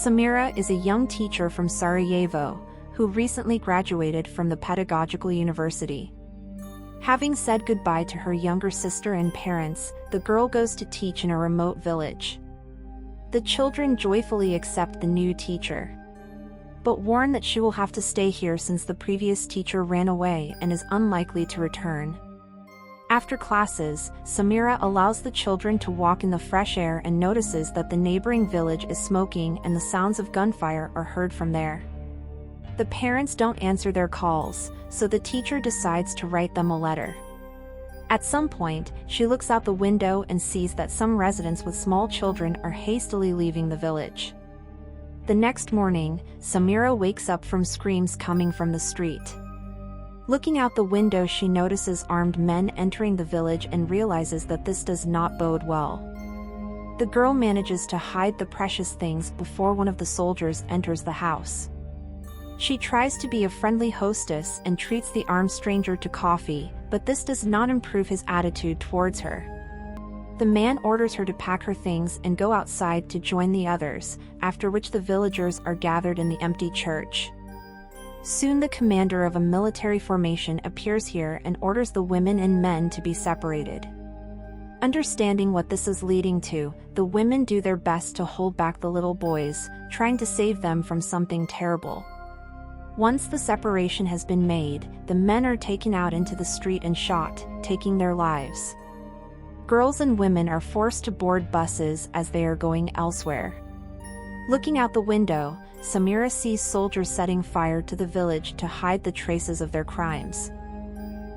Samira is a young teacher from Sarajevo, who recently graduated from the Pedagogical University. Having said goodbye to her younger sister and parents, the girl goes to teach in a remote village. The children joyfully accept the new teacher, but warn that she will have to stay here since the previous teacher ran away and is unlikely to return. After classes, Samira allows the children to walk in the fresh air and notices that the neighboring village is smoking and the sounds of gunfire are heard from there. The parents don't answer their calls, so the teacher decides to write them a letter. At some point, she looks out the window and sees that some residents with small children are hastily leaving the village. The next morning, Samira wakes up from screams coming from the street. Looking out the window, she notices armed men entering the village and realizes that this does not bode well. The girl manages to hide the precious things before one of the soldiers enters the house. She tries to be a friendly hostess and treats the armed stranger to coffee, but this does not improve his attitude towards her. The man orders her to pack her things and go outside to join the others, after which the villagers are gathered in the empty church. Soon the commander of a military formation appears here and orders the women and men to be separated. Understanding what this is leading to, the women do their best to hold back the little boys, trying to save them from something terrible. Once the separation has been made, the men are taken out into the street and shot, taking their lives. Girls and women are forced to board buses as they are going elsewhere. Looking out the window, Samira sees soldiers setting fire to the village to hide the traces of their crimes.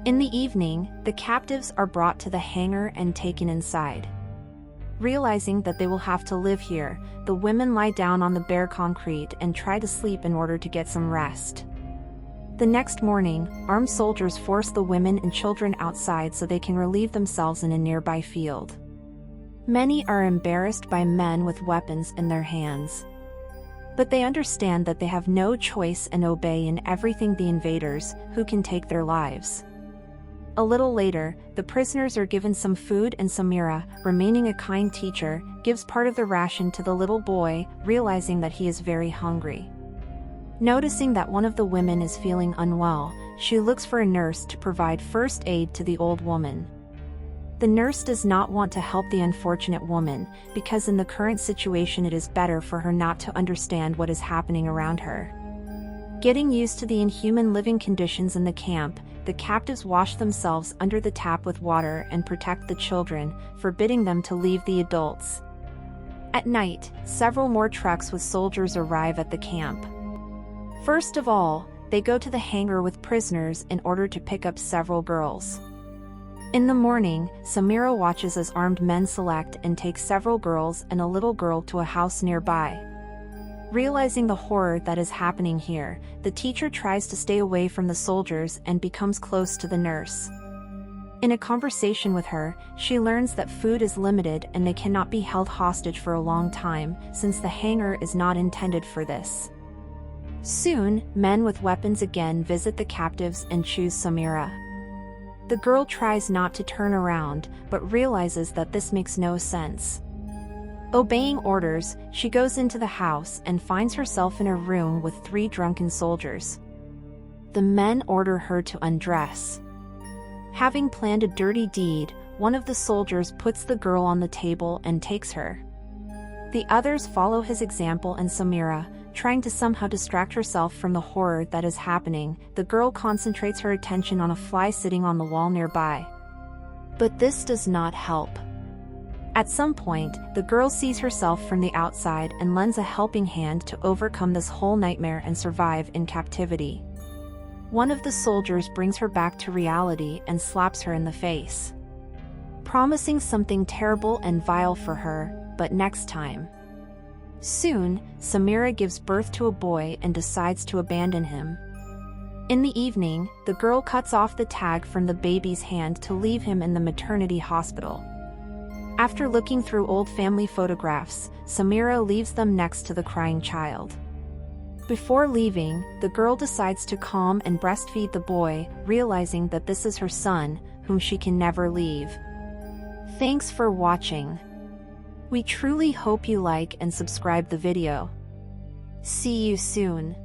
In the evening, the captives are brought to the hangar and taken inside. Realizing that they will have to live here, the women lie down on the bare concrete and try to sleep in order to get some rest. The next morning, armed soldiers force the women and children outside so they can relieve themselves in a nearby field. Many are embarrassed by men with weapons in their hands. But they understand that they have no choice and obey in everything the invaders, who can take their lives. A little later, the prisoners are given some food and Samira, remaining a kind teacher, gives part of the ration to the little boy, realizing that he is very hungry. Noticing that one of the women is feeling unwell, she looks for a nurse to provide first aid to the old woman. The nurse does not want to help the unfortunate woman, because in the current situation it is better for her not to understand what is happening around her. Getting used to the inhuman living conditions in the camp, the captives wash themselves under the tap with water and protect the children, forbidding them to leave the adults. At night, several more trucks with soldiers arrive at the camp. First of all, they go to the hangar with prisoners in order to pick up several girls. In the morning, Samira watches as armed men select and take several girls and a little girl to a house nearby. Realizing the horror that is happening here, the teacher tries to stay away from the soldiers and becomes close to the nurse. In a conversation with her, she learns that food is limited and they cannot be held hostage for a long time, since the hangar is not intended for this. Soon, men with weapons again visit the captives and choose Samira. The girl tries not to turn around, but realizes that this makes no sense. Obeying orders, she goes into the house and finds herself in a room with 3 drunken soldiers. The men order her to undress. Having planned a dirty deed, one of the soldiers puts the girl on the table and takes her. The others follow his example, and Samira, trying to somehow distract herself from the horror that is happening, the girl concentrates her attention on a fly sitting on the wall nearby. But this does not help. At some point, the girl sees herself from the outside and lends a helping hand to overcome this whole nightmare and survive in captivity. One of the soldiers brings her back to reality and slaps her in the face, promising something terrible and vile for her, but next time. Soon, Samira gives birth to a boy and decides to abandon him. In the evening, the girl cuts off the tag from the baby's hand to leave him in the maternity hospital. After looking through old family photographs, Samira leaves them next to the crying child. Before leaving, the girl decides to calm and breastfeed the boy, realizing that this is her son, whom she can never leave. Thanks for watching. We truly hope you like and subscribe the video. See you soon.